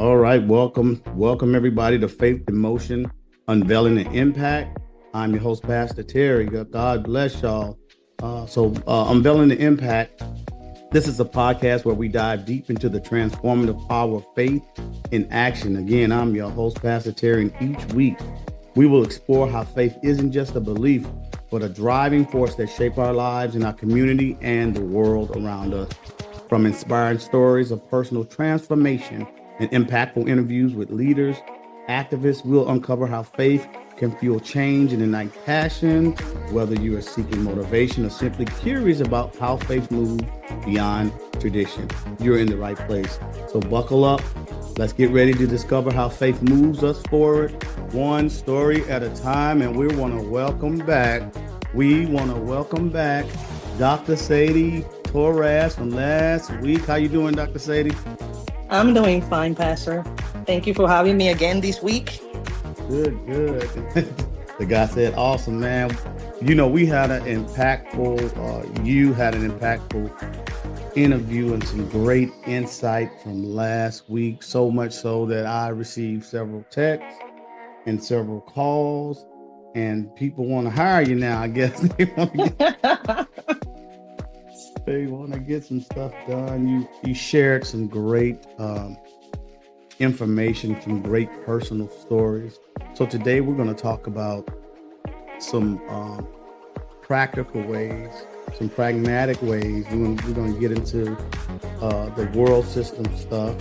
All right, welcome everybody to Faith in Motion, Unveiling the Impact. I'm your host, Pastor Terry. God bless y'all. Unveiling the Impact. This is a podcast where we dive deep into the transformative power of faith in action. Again, I'm your host, Pastor Terry, and each week we will explore how faith isn't just a belief, but a driving force that shapes our lives in our community and the world around us. From inspiring stories of personal transformation and impactful interviews with leaders, activists, we'll uncover how faith can fuel change and ignite passion, whether you are seeking motivation or simply curious about how faith moves beyond tradition. You're in the right place. So buckle up. Let's get ready to discover how faith moves us forward, one story at a time. And we want to welcome back Dr. Sadie Torres from last week. How you doing, Dr. Sadie? I'm doing fine, Pastor. Thank you for having me again this week. Good. The guy said, awesome, man. You know, you had an impactful interview and some great insight from last week. So much so that I received several texts and several calls, and people want to hire you now. I guess they want to get some stuff done. You shared some great information, some great personal stories. So today we're going to talk about some practical ways, some pragmatic ways. We're going to get into the world system stuff,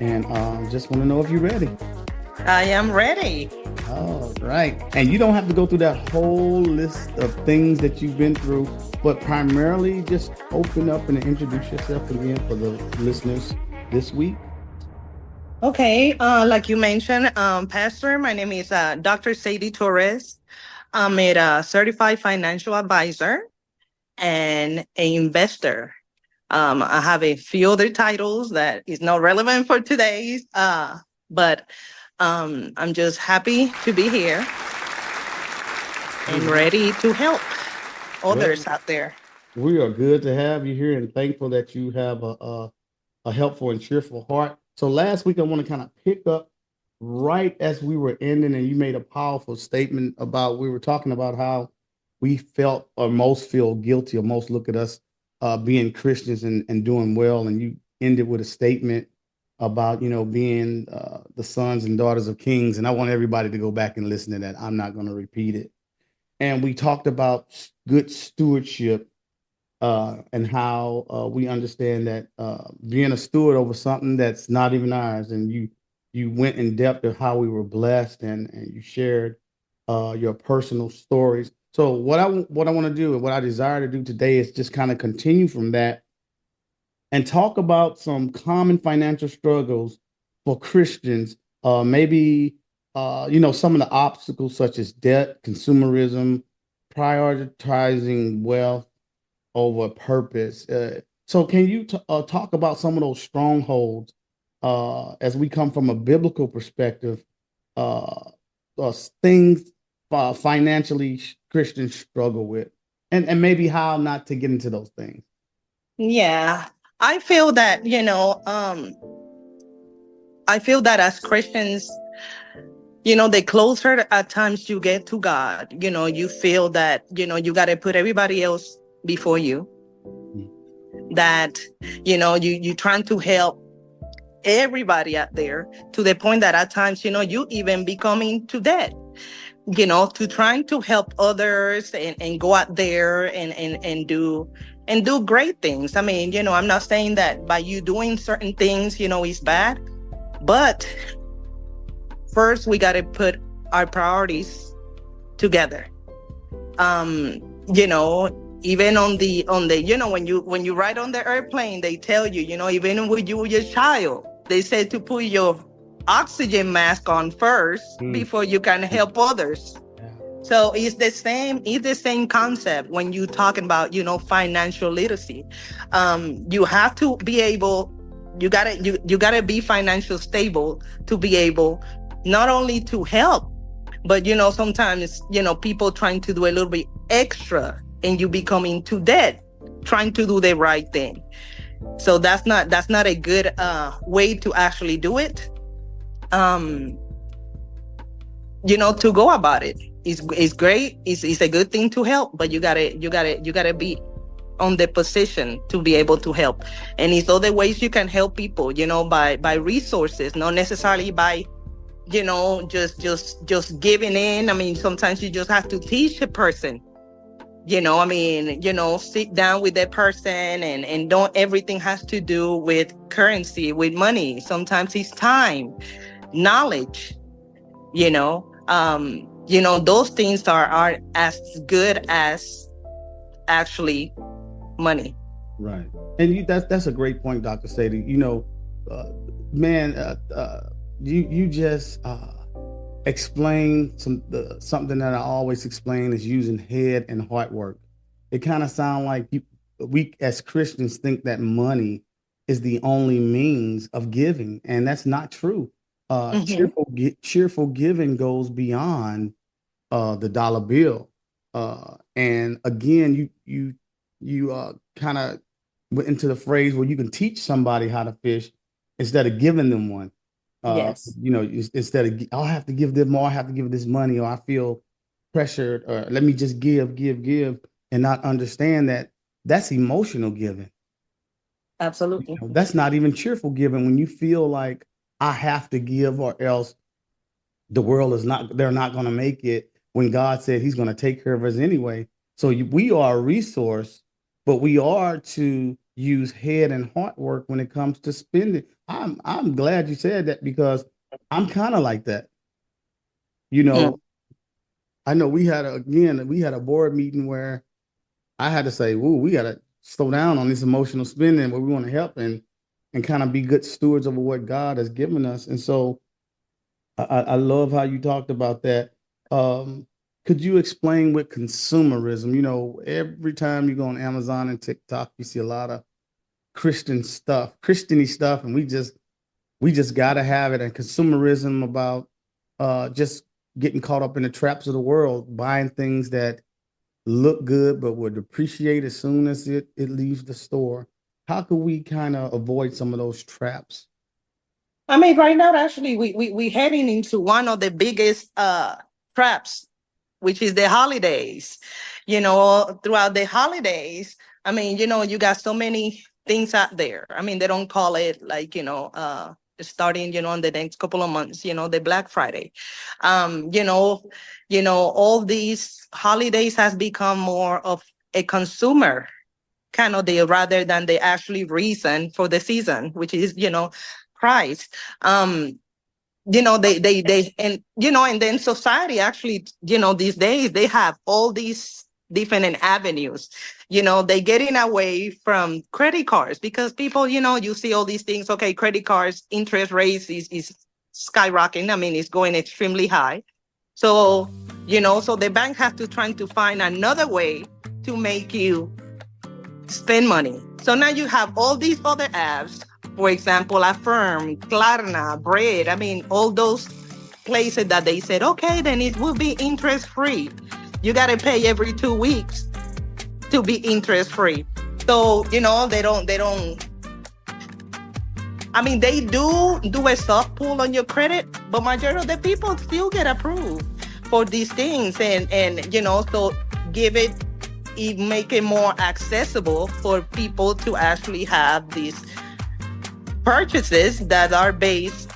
and just want to know if you're ready. I am ready. All right. And you don't have to go through that whole list of things that you've been through, but primarily just open up and introduce yourself again for the listeners this week. Okay. Like you mentioned, Pastor, my name is Dr. Sadie Torres. I'm a certified financial advisor and an investor. I have a few other titles that is not relevant for today's, but I'm just happy to be here and ready to help others out there. We are good to have you here and thankful that you have a helpful and cheerful heart. So last week, I want to kind of pick up right as we were ending, and you made a powerful statement we were talking about how we felt or most feel guilty, or most look at us being Christians and doing well. And you ended with a statement about, being the sons and daughters of kings. And I want everybody to go back and listen to that. I'm not going to repeat it. And we talked about good stewardship and how we understand that being a steward over something that's not even ours. And you went in depth of how we were blessed, and you shared your personal stories. So what I want to do and what I desire to do today is just kind of continue from that and talk about some common financial struggles for Christians. Maybe some of the obstacles such as debt, consumerism, prioritizing wealth over purpose. So can you talk about some of those strongholds as we come from a biblical perspective, things financially Christians struggle with, and maybe how not to get into those things? Yeah, I feel that, as Christians, the closer at times you get to God, you feel that, you got to put everybody else before you, that, you trying to help everybody out there to the point that at times, you even becoming to debt, to trying to help others and go out there and do great things. I mean, I'm not saying that by you doing certain things, is bad, but first we got to put our priorities together. Even on the when you ride on the airplane, they tell you, even when you were your child, they said to put your oxygen mask on first before you can help others. So it's the same concept when you talking about, financial literacy. You have to be able, you gotta be financially stable to be able not only to help, but sometimes people trying to do a little bit extra and you becoming too debt, trying to do the right thing. So that's not a good way to actually do it. Um, to go about it is great. It's a good thing to help, but you gotta be on the position to be able to help. And it's other ways you can help people, by resources, not necessarily by just giving in. I mean, sometimes you just have to teach a person, sit down with that person, and don't everything has to do with currency, with money. Sometimes it's time, knowledge, those things are as good as actually money. Right. And that's a great point, Dr. Sadie. Uh, man, you just explain something that I always explain is using head and heart work. It kind of sounds like we as Christians think that money is the only means of giving, and that's not true. Mm-hmm. Cheerful giving goes beyond the dollar bill. And again, you kind of went into the phrase where you can teach somebody how to fish instead of giving them one. Yes, Instead of I'll have to give them more, I have to give this money, or I feel pressured, or let me just give, and not understand that that's emotional giving. absolutely. That's not even cheerful giving when you feel like I have to give or else they're not going to make it, when God said he's going to take care of us anyway. So we are a resource, but we are to use head and heart work when it comes to spending. I'm glad you said that, because I'm kind of like that. You Mm. know, I know we had a board meeting where I had to say, "Ooh, we got to slow down on this emotional spending where we want to help and kind of be good stewards over what God has given us." And so I love how you talked about that. Could you explain with consumerism? Every time you go on Amazon and TikTok, you see a lot of Christiany stuff, and we just gotta have it. And consumerism about just getting caught up in the traps of the world, buying things that look good but will depreciate as soon as it leaves the store. How could we kind of avoid some of those traps? I mean, right now, actually, we heading into one of the biggest traps, which is the holidays. Throughout the holidays, I mean, you got so many things out there. I mean, they don't call it like, starting, in the next couple of months, the Black Friday. Um, you know, all these holidays has become more of a consumer kind of deal rather than the actually reason for the season, which is, Christ. They and then society actually, these days they have all these different avenues. They getting away from credit cards because people, you see all these things. Okay, credit cards interest rates is skyrocketing. I mean, it's going extremely high. So, so the bank has to try to find another way to make you spend money. So now you have all these other apps, for example, Affirm, Klarna, Bread. I mean, all those places that they said, okay, then it will be interest free. You got to pay every 2 weeks to be interest free. So, they don't, I mean, they do a soft pull on your credit, but majority of the people still get approved for these things. So give it, make it more accessible for people to actually have these purchases that are based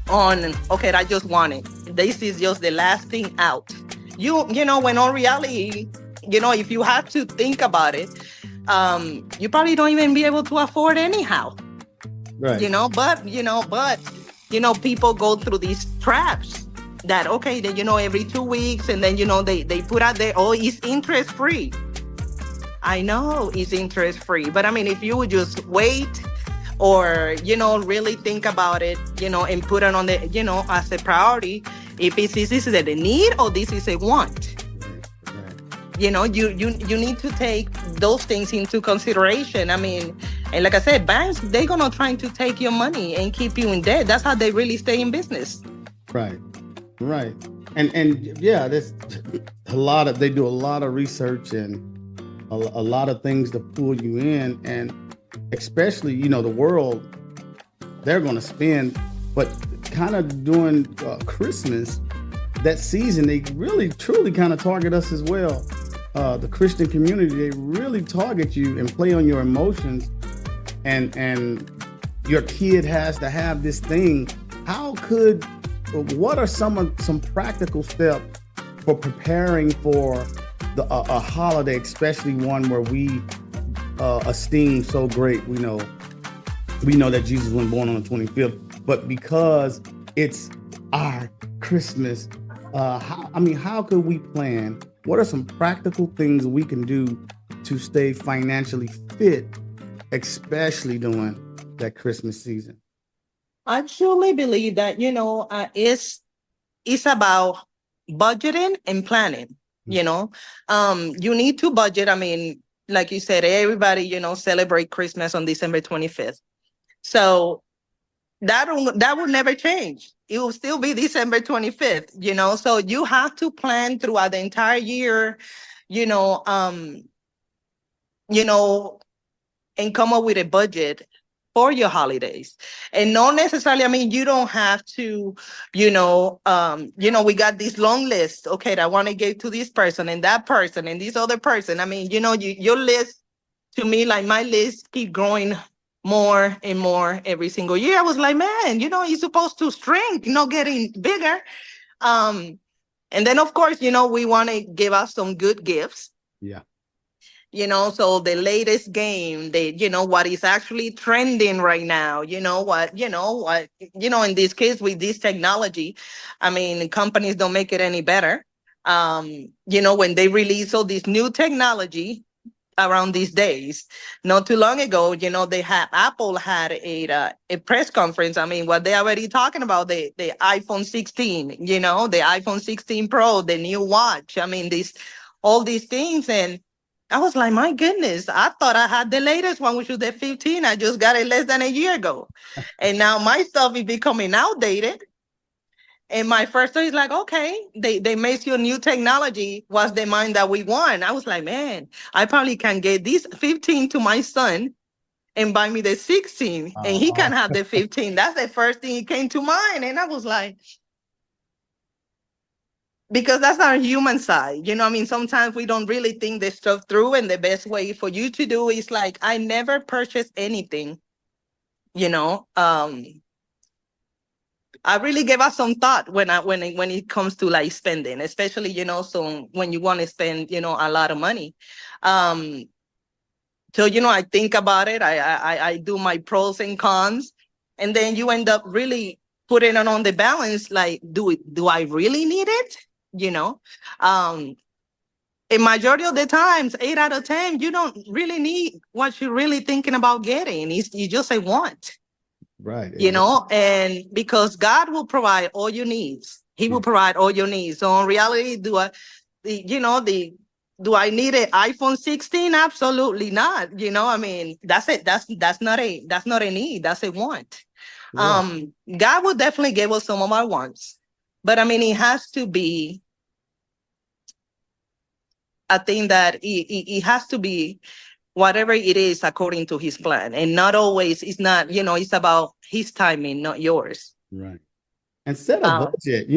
on, okay, I just want it. This is just the last thing out. When on reality, if you have to think about it, you probably don't even be able to afford anyhow. Right. But people go through these traps that, okay, then, every 2 weeks, and then, they put out there, oh, it's interest free. I know it's interest free, but I mean, if you would just wait or, really think about it, and put it on the, as a priority, if this is a need or this is a want. You need to take those things into consideration. I mean, and like I said, banks, they're gonna try to take your money and keep you in debt. That's how they really stay in business. Right. And yeah, there's they do a lot of research and a lot of things to pull you in. And especially, the world, they're going to spend, but kind of during Christmas, that season, they really truly kind of target us as well. The Christian community, they really target you and play on your emotions, and your kid has to have this thing. What are some practical steps for preparing for a holiday, especially one where we esteem so great? We know that Jesus was born on the 25th, but because it's our Christmas, how could we plan? What are some practical things we can do to stay financially fit, especially during that Christmas season? I truly believe that, it's about budgeting and planning. You need to budget. I mean, like you said, everybody, celebrate Christmas on December 25th. So that will never change. It will still be December 25th, so you have to plan throughout the entire year, you know, and come up with a budget for your holidays. And not necessarily, I mean, you don't have to, we got this long list, okay, that I want to give to this person and that person and this other person. I mean, your list, to me, like my list keep growing more and more every single year. I was like, man, you're supposed to shrink, not getting bigger. And then, of course, we want to give out some good gifts. Yeah. So the latest game, what is actually trending right now, in this case with this technology, I mean, companies don't make it any better. When they release all this new technology around these days, not too long ago, Apple had a press conference. I mean, what they already talking about, the iPhone 16, the iPhone 16 Pro, the new watch. I mean, all these things. And I was like, my goodness, I thought I had the latest one, which was the 15. I just got it less than a year ago. And now my stuff is becoming outdated. And my first thought is like, okay, they made your new technology. What's the mind that we want? I was like, man, I probably can get this 15 to my son and buy me the 16 and he can have the 15. That's the first thing that came to mind. And I was like, because that's our human side. I mean, sometimes we don't really think this stuff through, and the best way for you to do is like, I never purchase anything, I really give us some thought when it comes to like spending, especially, so when you want to spend, a lot of money. So, I think about it. I do my pros and cons, and then you end up really putting it on the balance. Like, do I really need it? In majority of the times, 8 out of 10, you don't really need what you're really thinking about getting. You just say want. Right. And because God will provide all your needs. He will provide all your needs. So in reality, do I need an iPhone 16? Absolutely not. I mean, that's it. That's not a need. That's a want. Right. God will definitely give us some of our wants, but I mean, it has to be a thing that it has to be whatever it is according to his plan, and not always. It's not, it's about his timing, not yours. Right. And set a budget.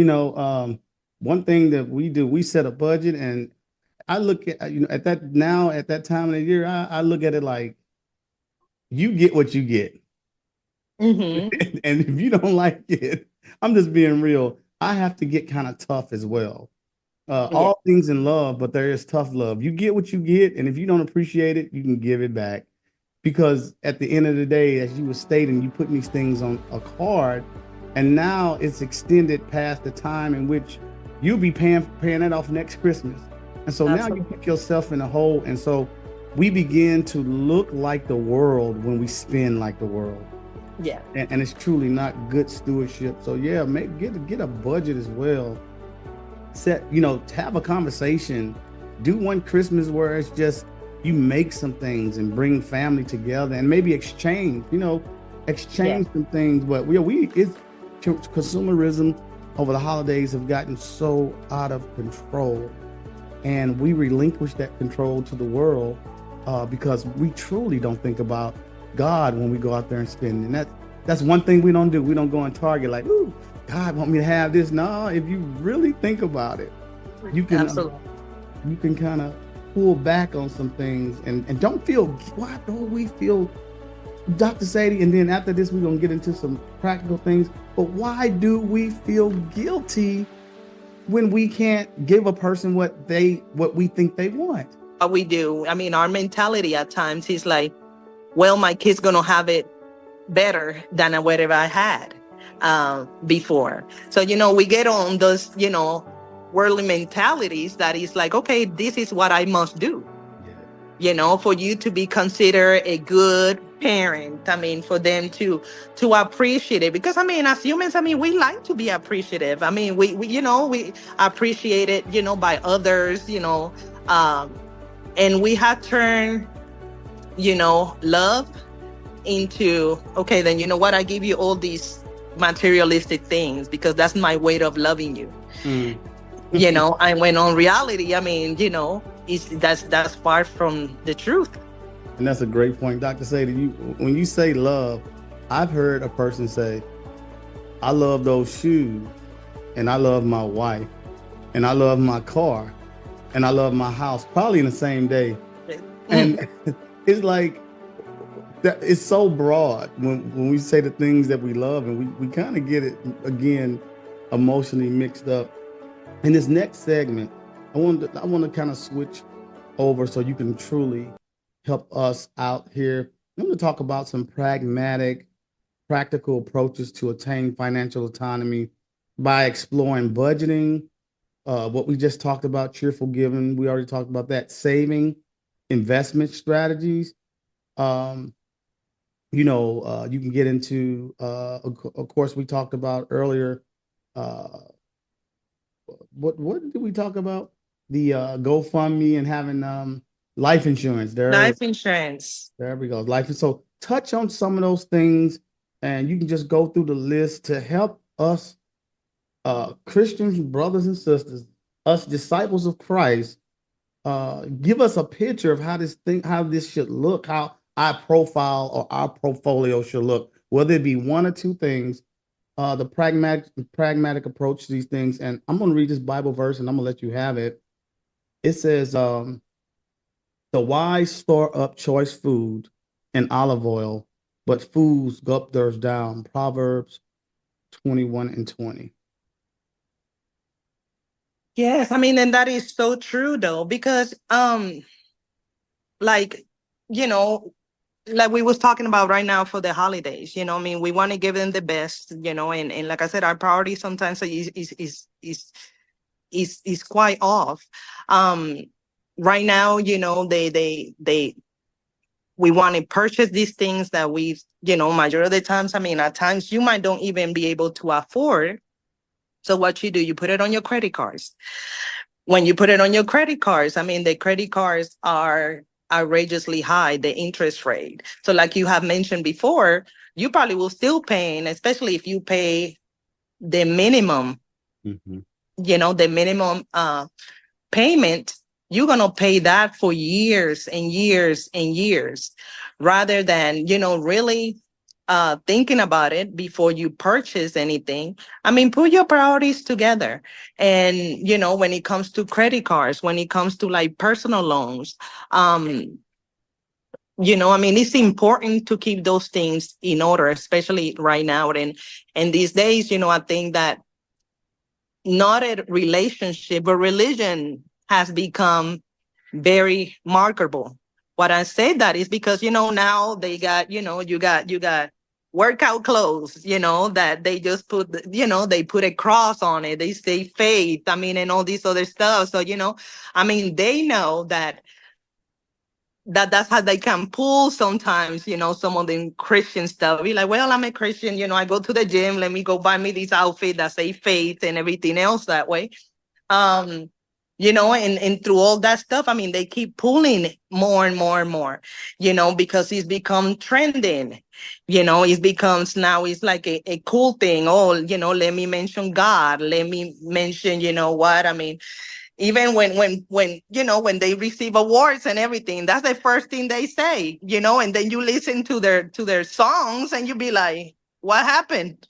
One thing that we do, we set a budget, and I look at, at that time of the year, I look at it like, you get what you get. Mm-hmm. And if you don't like it, I'm just being real, I have to get kind of tough as well. All things in love, but there is tough love. You get what you get, and if you don't appreciate it, you can give it back. Because at the end of the day, as you were stating, you put these things on a card, and now it's extended past the time in which you'll be paying it off next Christmas. And so now you put yourself in a hole, and so we begin to look like the world when we spend like the world. Yeah. And it's truly not good stewardship. So yeah, get a budget as well. Set, have a conversation. Do one Christmas where it's just you make some things and bring family together, and maybe exchange some things. But it's consumerism over the holidays have gotten so out of control, and we relinquish that control to the world because we truly don't think about God when we go out there and spend. And that's one thing we don't do. We don't go on Target like, ooh, God want me to have this. No, if you really think about it, you can Absolutely. you can kind of pull back on some things and don't feel. Why don't we feel, Dr. Sadie? And then after this, we're gonna get into some practical things. But why do we feel guilty when we can't give a person what we think they want? We do. I mean, our mentality at times is like, well, my kid's gonna have it better than whatever I had before. So, we get on those, worldly mentalities that is like, okay, this is what I must do, for you to be considered a good parent. I mean, for them to appreciate it. Because, I mean, as humans, I mean, we like to be appreciative. I mean, we appreciate it, by others, and we have turned, love into, okay, then you know what, I give you all these materialistic things because that's my way of loving you. And when on reality, I mean, that's far from the truth. And that's a great point, Dr. Sadie. When you say love, I've heard a person say, I love those shoes, and I love my wife, and I love my car, and I love my house, probably in the same day. And it's like, that it's so broad when we say the things that we love, and we kind of get it again emotionally mixed up. In this next segment, I want to kind of switch over so you can truly help us out here. I'm going to talk about some practical approaches to attain financial autonomy by exploring budgeting, what we just talked about, cheerful giving. We already talked about that. Saving, investment strategies. You can get into, of course, we talked about earlier. What did we talk about? The GoFundMe and having life insurance. Life insurance. There we go. Life. So touch on some of those things, and you can just go through the list to help us, Christians, brothers and sisters, us disciples of Christ, give us a picture of how this should look, how our profile or our portfolio should look, whether it be one or two things, the pragmatic approach to these things. And I'm going to read this Bible verse and I'm going to let you have it. It says, the wise store up choice food and olive oil, but fools gulp theirs down. Proverbs 21:20. Yes, I mean, and that is so true though, because like, like we was talking about right now for the holidays, I mean, we want to give them the best, and like I said, our priority sometimes is quite off. Right now, we want to purchase these things that majority of the times, I mean, at times you might don't even be able to afford. So what you do, you put it on your credit cards. When you put it on your credit cards, I mean, the credit cards are outrageously high, the interest rate. So like you have mentioned before, you probably will still paying, especially if you pay the minimum, the minimum payment, you're going to pay that for years and years and years, rather than, really thinking about it before you purchase anything. I mean, put your priorities together. And, when it comes to credit cards, when it comes to like personal loans, I mean, it's important to keep those things in order, especially right now. And these days, I think that not a relationship, but religion has become very marketable. What I say that is because, now they got, you got workout clothes, that they just put, they put a cross on it. They say faith, I mean, and all this other stuff. So, I mean, they know that's how they can pull sometimes, some of the Christian stuff. Be like, well, I'm a Christian, I go to the gym, let me go buy me this outfit that say faith and everything else that way. And through all that stuff, I mean, they keep pulling more and more and more, because it's become trending, it becomes now it's like a cool thing. Oh, let me mention God. Let me mention, what I mean. Even when when they receive awards and everything, that's the first thing they say, and then you listen to their songs and you be like, what happened?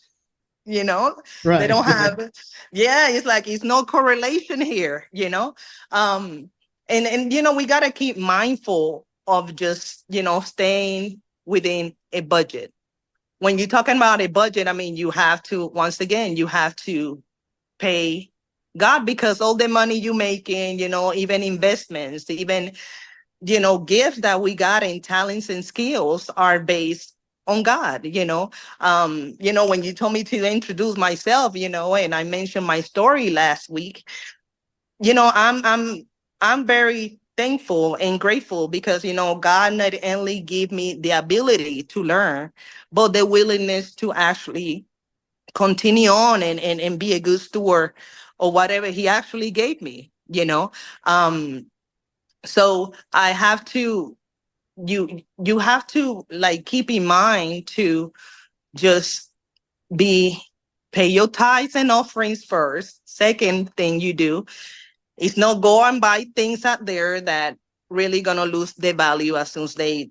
you know they Right. don't have. Yeah, it's like it's no correlation here. And we got to keep mindful of just staying within a budget. When you're talking about a budget, I mean, you have to, once again, you have to pay God, because all the money you making, even investments, even gifts that we got in talents and skills are based on God. When you told me to introduce myself, and I mentioned my story last week, I'm very thankful and grateful because God not only gave me the ability to learn, but the willingness to actually continue on and be a good steward or whatever he actually gave me. So I have to, you have to like keep in mind to just be, pay your tithes and offerings first. Second thing you do is not go and buy things out there that really gonna lose their value as soon as they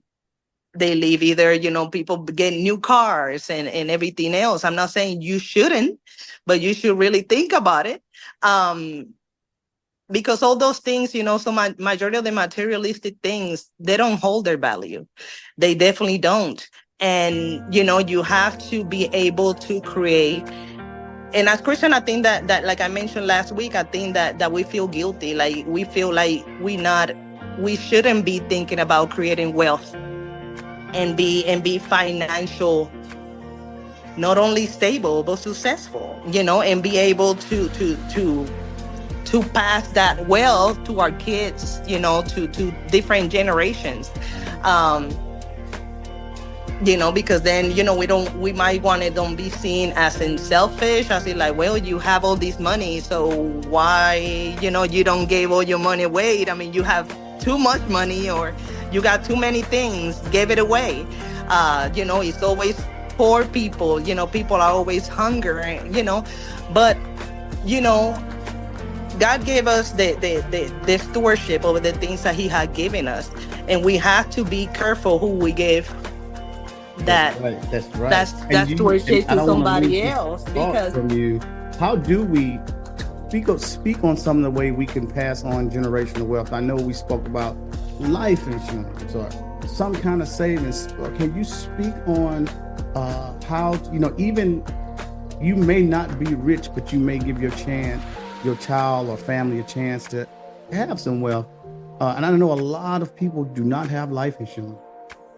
leave. Either people get new cars and everything else. I'm not saying you shouldn't, but you should really think about it. Because all those things, so majority of the materialistic things, they don't hold their value. They definitely don't. And you have to be able to create. And as Christian, I think that like I mentioned last week, I think that we feel guilty. Like we feel like we shouldn't be thinking about creating wealth and be financial, not only stable but successful, and be able to pass that wealth to our kids, to different generations. Um, because then, we might want to don't be seen as in selfish, as in like, well, you have all this money, so why, you don't give all your money away. I mean, you have too much money, or you got too many things, give it away. It's always poor people, people are always hungry, but, you know, God gave us the stewardship over the things that he had given us. And we have to be careful who we give that That's right. That's right. that stewardship I to don't want to lose somebody this else. thought Because from you. How do we speak on some of the way we can pass on generational wealth? I know we spoke about life insurance or some kind of savings. Can you speak on how, even you may not be rich, but you may give your child or family a chance to have some wealth. And I know a lot of people do not have life insurance.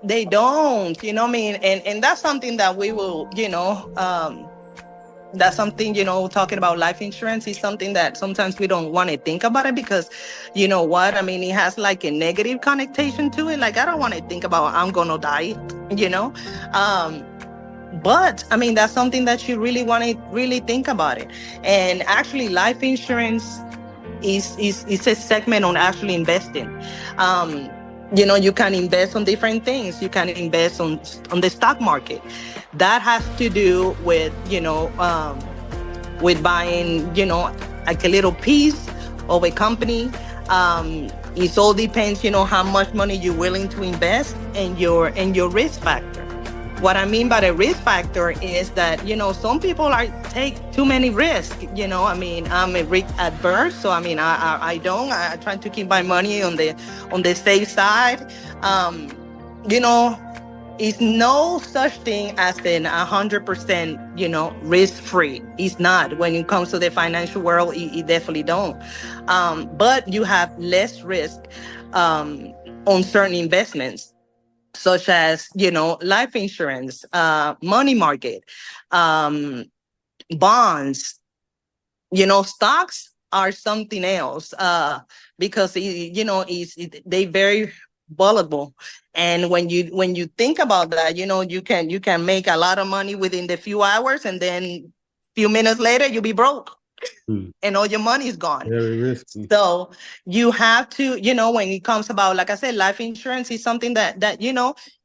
they don't, what I mean? And that's something that we will, that's something, talking about life insurance is something that sometimes we don't want to think about it, because you know what I mean, it has like a negative connotation to it. Like, I don't want to think about I'm gonna die, you know um but I mean, that's something that you really want to really think about it. And actually, life insurance is a segment on actually investing. um you can invest on different things. You can invest on the stock market. That has to do with buying, like a little piece of a company. It all depends, how much money you're willing to invest, and your risk factor. What I mean by the risk factor is that, some people take too many risks. I mean, I'm a risk adverse, so I mean, I try to keep my money on the safe side. You know, it's no such thing as an 100%, risk free. It's not. When it comes to the financial world, it definitely don't. But you have less risk on certain investments, such as, life insurance, money market, um, bonds. Stocks are something else, because they very volatile. And when you think about that, you can make a lot of money within the few hours, and then few minutes later you'll be broke. And all your money is gone. Very risky. So you have to, when it comes about, like I said, life insurance is something that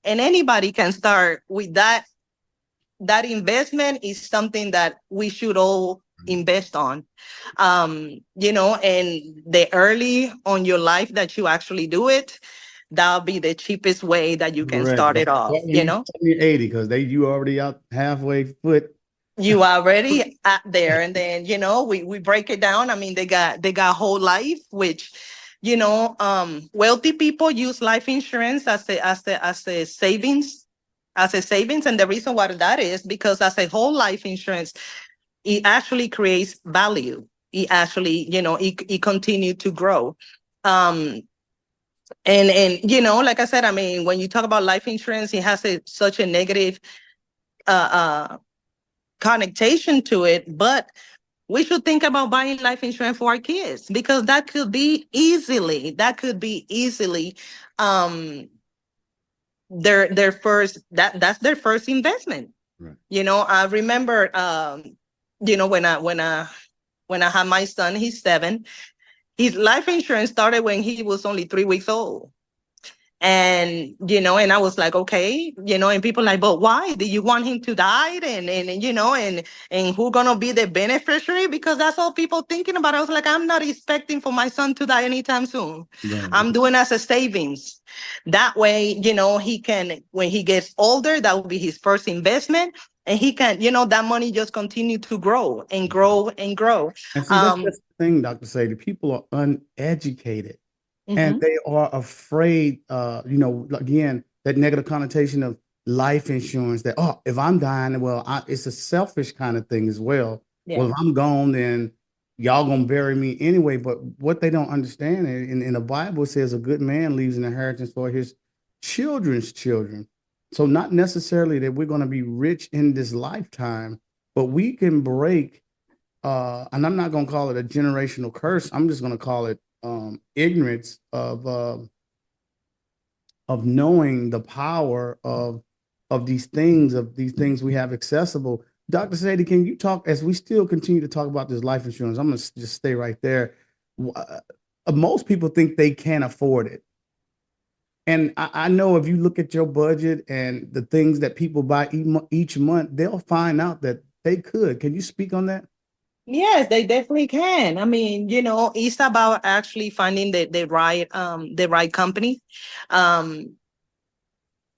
and anybody can start with that. That investment is something that we should all invest on. And the early on your life that you actually do it, that'll be the cheapest way that you can Correct. start it Don't off, start when you're 80, because you already out halfway foot. you already at there. And then we break it down. I mean, they got whole life, which wealthy people use life insurance as a savings, and the reason why that is because as a whole life insurance, it actually creates value. It actually, it continue to grow. um and like I said, I mean, when you talk about life insurance, it has such a negative uh connotation to it, but we should think about buying life insurance for our kids, because that could be easily um their first, that's their first investment. Right. I remember when I had my son, he's 7. His life insurance started when he was only 3 weeks old. And I was like, okay, and people like, but why do you want him to die? And who gonna be the beneficiary? Because that's all people thinking about. I was like, I'm not expecting for my son to die anytime soon. Right. I'm doing as a savings. That way, he can, when he gets older, that will be his first investment. And he can, that money just continue to grow and grow and grow. And see, that's the thing, Dr. Sadie. People are uneducated. And Mhm. they are afraid, again, that negative connotation of life insurance, that, oh, if I'm dying, well, it's a selfish kind of thing as well. Well, Yeah. if I'm gone, then y'all gonna bury me anyway. But what they don't understand, in the Bible, says a good man leaves an inheritance for his children's children. So not necessarily that we're going to be rich in this lifetime, but we can break, and I'm not going to call it a generational curse. I'm just going to call it ignorance of knowing the power of these things we have accessible. Dr. Sadie, can you talk, as we still continue to talk about this life insurance? I'm going to just stay right there. Most people think they can't afford it. And I know if you look at your budget and the things that people buy each month, they'll find out that they could. Can you speak on that? Yes, they definitely can. I mean, it's about actually finding the right company. Um,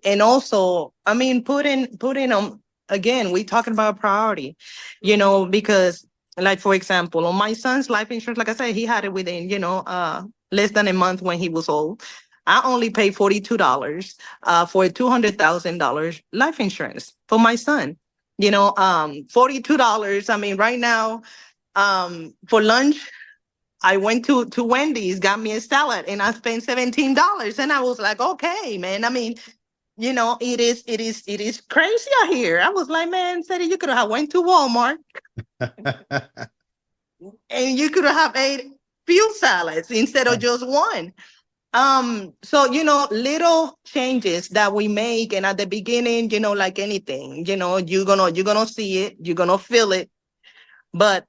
and also, I mean, putting on, again, we talking about priority, because, like, for example, on my son's life insurance, like I said, he had it within, less than a month when he was old. I only paid $42 for a $200,000 life insurance for my son. $42. I mean, right now, for lunch, I went to Wendy's, got me a salad, and I spent $17. And I was like, okay, man. I mean, it is crazy out here. I was like, man, Sadie, you could have went to Walmart and you could have ate few salads instead of just one. So, little changes that we make, and at the beginning, like anything, you're gonna see it, you're gonna feel it, but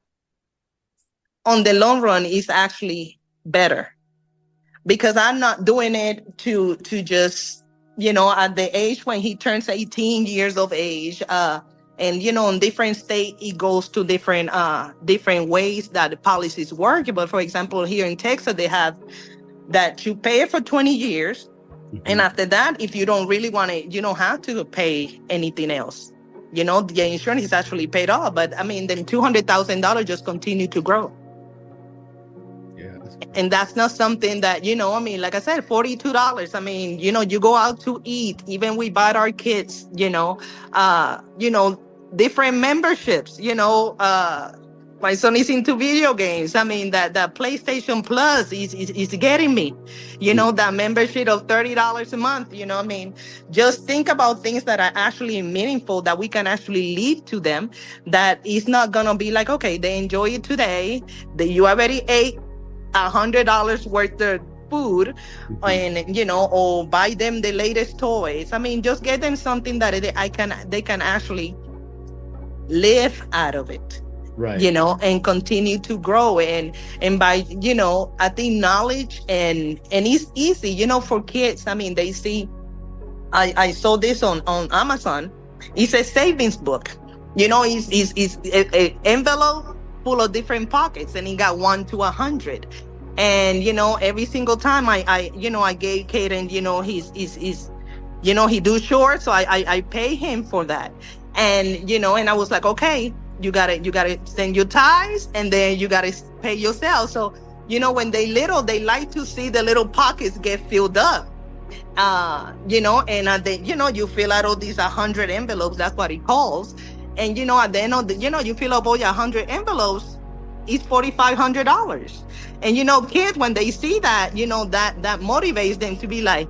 on the long run, it's actually better, because I'm not doing it to just, at the age when he turns 18 years of age, and in different state, it goes to different ways that the policies work. But for example, here in Texas, they have that you pay it for 20 years. And after that, if you don't really want it, you don't have to pay anything else. The insurance is actually paid off. But I mean, then $200,000 just continue to grow. Yeah, And that's not something that, I mean, like I said, $42. I mean, you go out to eat, even we buy our kids, different memberships, my son is into video games. I mean, that PlayStation Plus is getting me, that membership of $30 a month, I mean, just think about things that are actually meaningful, that we can actually leave to them, that is not gonna be like, okay, they enjoy it today, that you already ate $100 worth of food, and or buy them the latest toys. I mean, just get them something that they can actually live out of it, right. And continue to grow. And by, I think knowledge, and it's easy, for kids. I mean, they see, I saw this on Amazon. It's a savings book. It's a envelope full of different pockets, and he got 1 to 100. And every single time I gave Caden, he do short, so I pay him for that. And I was like, okay, you gotta send your ties, and then you gotta pay yourself. So when they little, they like to see the little pockets get filled up. And then you fill out all these 100 envelopes. That's what he calls. And at the end of you fill up all your 100 envelopes. It's $4,500. And kids, when they see that, that motivates them to be like,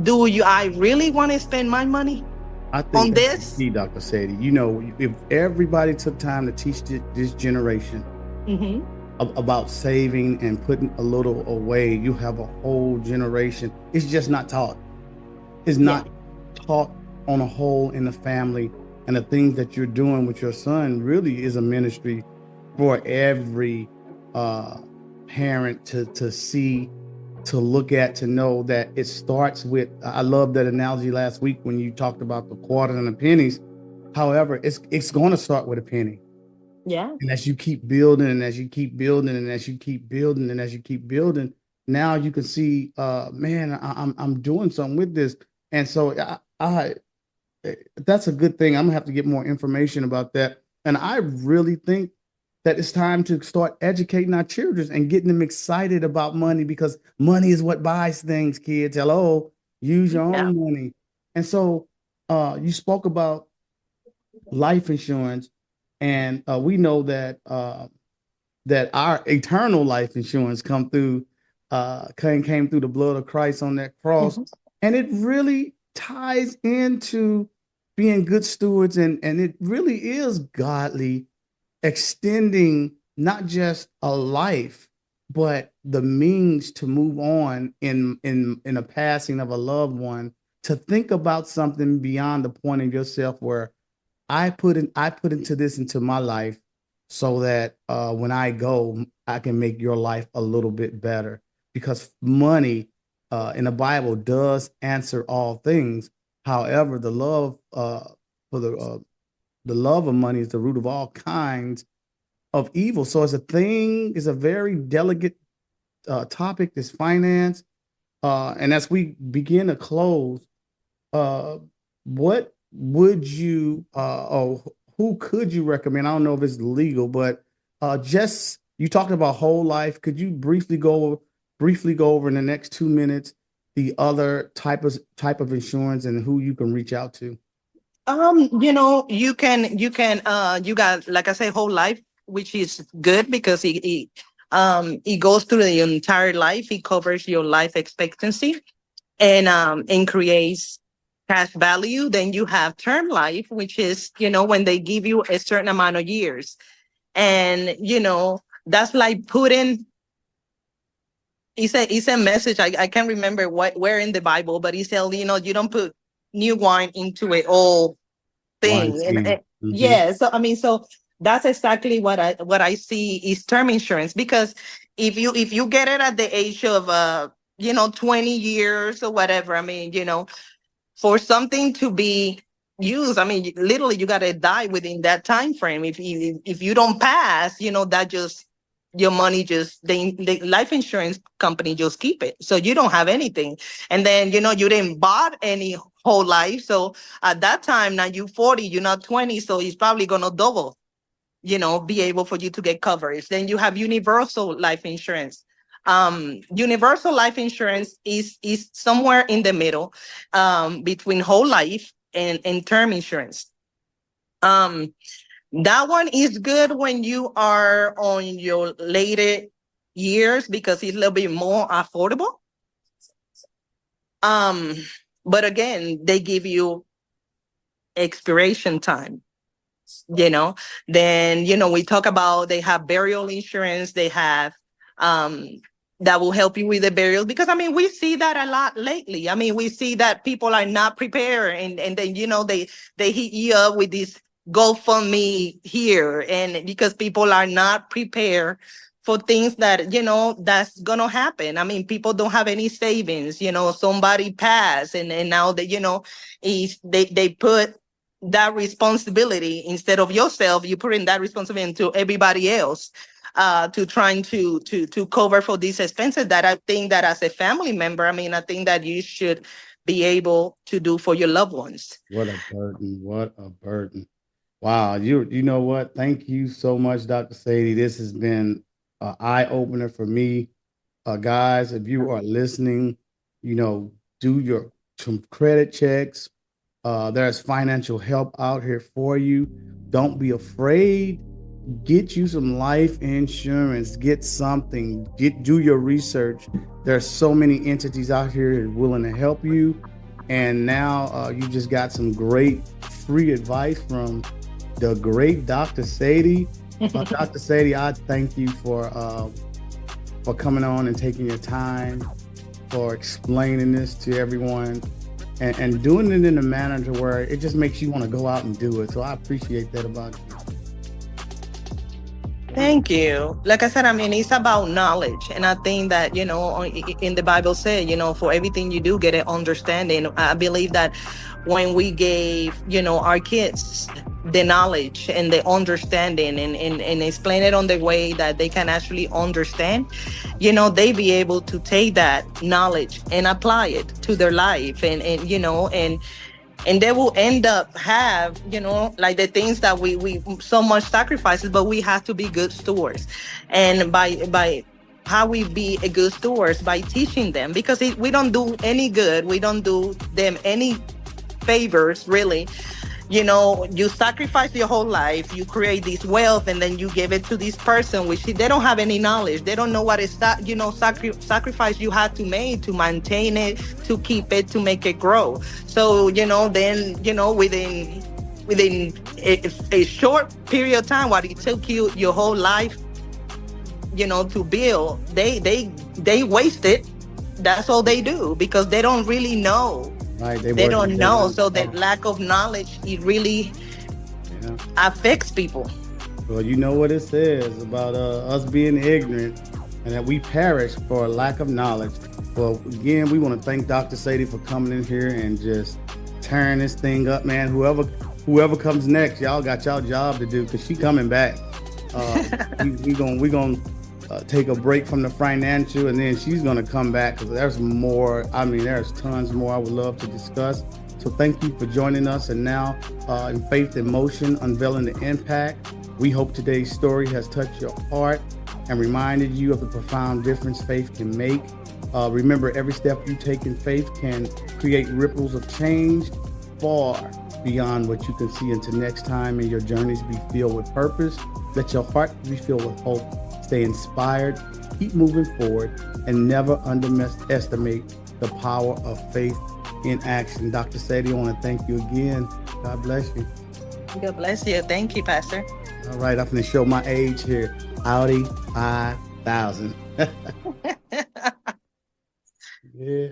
I really want to spend my money I think on that's the this? key, Dr. Sadie. If everybody took time to teach this generation Mm-hmm. about saving and putting a little away, you have a whole generation. It's just not taught. It's Yeah. not taught on a whole in the family. And the things that you're doing with your son really is a ministry for every uh, parent to see, to look at, to know that it starts with. I love that analogy last week when you talked about the quarters and the pennies. However, it's going to start with a penny. Yeah. And as you keep building, and as you keep building, and as you keep building, and as you keep building, now you can see, man, I'm doing something with this. And so I that's a good thing. I'm gonna have to get more information about that. And I really think that it's time to start educating our children and getting them excited about money, because money is what buys things, kids. Hello, use your Yeah. own money. And so you spoke about life insurance, and we know that our eternal life insurance came through the blood of Christ on that cross. Mhm. And it really ties into being good stewards, and it really is godly, extending not just a life, but the means to move on in a passing of a loved one, to think about something beyond the point of yourself, where I put into my life, so that when I go, I can make your life a little bit better. Because money in the Bible does answer all things. However, for the love of money is the root of all kinds of evil. So it's a thing, it's a very delicate topic, this finance. And as we begin to close, uh, what would you or who could you recommend? I don't know if it's legal, but just, you talked about whole life. Could you briefly go over in the next 2 minutes the other type of insurance and who you can reach out to? You got, like I say, whole life, which is good because it goes through the entire life. It covers your life expectancy, and creates cash value. Then you have term life, which is, when they give you a certain amount of years. And that's like putting, it's a message. I can't remember where in the Bible, but he said, you don't put new wine into an old Wine thing. And skin. Hmm. yeah, so I mean, so that's exactly what I see is term insurance. Because if you get it at the age of 20 years or whatever, I mean, for something to be used, I mean, literally you got to die within that time frame. If you don't pass, that just, your money just, the life insurance company just keep it, so you don't have anything. And then you didn't bought any whole life, so at that time, now you 40, you're not 20, so it's probably gonna double, be able for you to get coverage. Then you have universal life insurance. Universal life insurance is somewhere in the middle, between whole life and term insurance. Um, that one is good when you are on your later years because it's a little bit more affordable. Um, but again, they give you expiration time. you know then we talk about, they have burial insurance, they have um that will help you with the burial, because I mean we see that a lot lately. I mean we see that people are not prepared, and then they hit you up with this GoFundMe here, and because people are not prepared for things that's gonna happen. I mean, people don't have any savings. Somebody passed, and now that is they put that responsibility instead of yourself. You put in that responsibility into everybody else, to trying to cover for these expenses that I think that as a family member, I mean, I think that you should be able to do for your loved ones. What a burden. What a burden. Wow. You know what? Thank you so much, Dr. Sadie. This has been an eye opener for me. Guys, if you are listening, you know, do your some credit checks. There's financial help out here for you. Don't be afraid. Get you some life insurance. Get something. Do your research. There's so many entities out here that are willing to help you. And now you just got some great free advice from the great Dr. Sadie. Dr. Sadie, I thank you for coming on and taking your time, for explaining this to everyone, and doing it in a manner to where it just makes you want to go out and do it. So I appreciate that about you. Thank you. Like I said, I mean, it's about knowledge. And I think that, you know, in the Bible said, you know, for everything you do, get an understanding. I believe that when we gave, you know, our kids the knowledge and the understanding and explain it on the way that they can actually understand, you know, they be able to take that knowledge and apply it to their life and you know, and they will end up have, you know, like the things that we so much sacrifices, but we have to be good stewards. And by how we be a good stewards, by teaching them, because we don't do any good, we don't do them any favors really. You know, you sacrifice your whole life, you create this wealth, and then you give it to this person, which they don't have any knowledge. They don't know what is that, you know, sacrifice you had to make to maintain it, to keep it, to make it grow. So, you know, then, you know, within a short period of time, what it took you your whole life, you know, to build, they waste it. That's all they do, because they don't really know. Right, they don't know. So that lack of knowledge, it really affects people. Well, you know what it says about us being ignorant and that we perish for a lack of knowledge. Well, again, we want to thank Dr. Sadie for coming in here and just tearing this thing up, man. Whoever comes next, y'all got y'all job to do, because she coming back. we gonna take a break from the financial, and then she's going to come back, because there's more. I mean, there's tons more I would love to discuss. So thank you for joining us. And now in Faith in Motion, Unveiling the Impact, we hope today's story has touched your heart and reminded you of the profound difference faith can make. Remember, every step you take in faith can create ripples of change far beyond what you can see. Until next time, may your journeys be filled with purpose. Let your heart be filled with hope. Stay inspired, keep moving forward, and never underestimate the power of faith in action. Dr. Sadie, I want to thank you again. God bless you. God bless you. Thank you, Pastor. All right, I'm going to show my age here. Audi 5000. Yeah.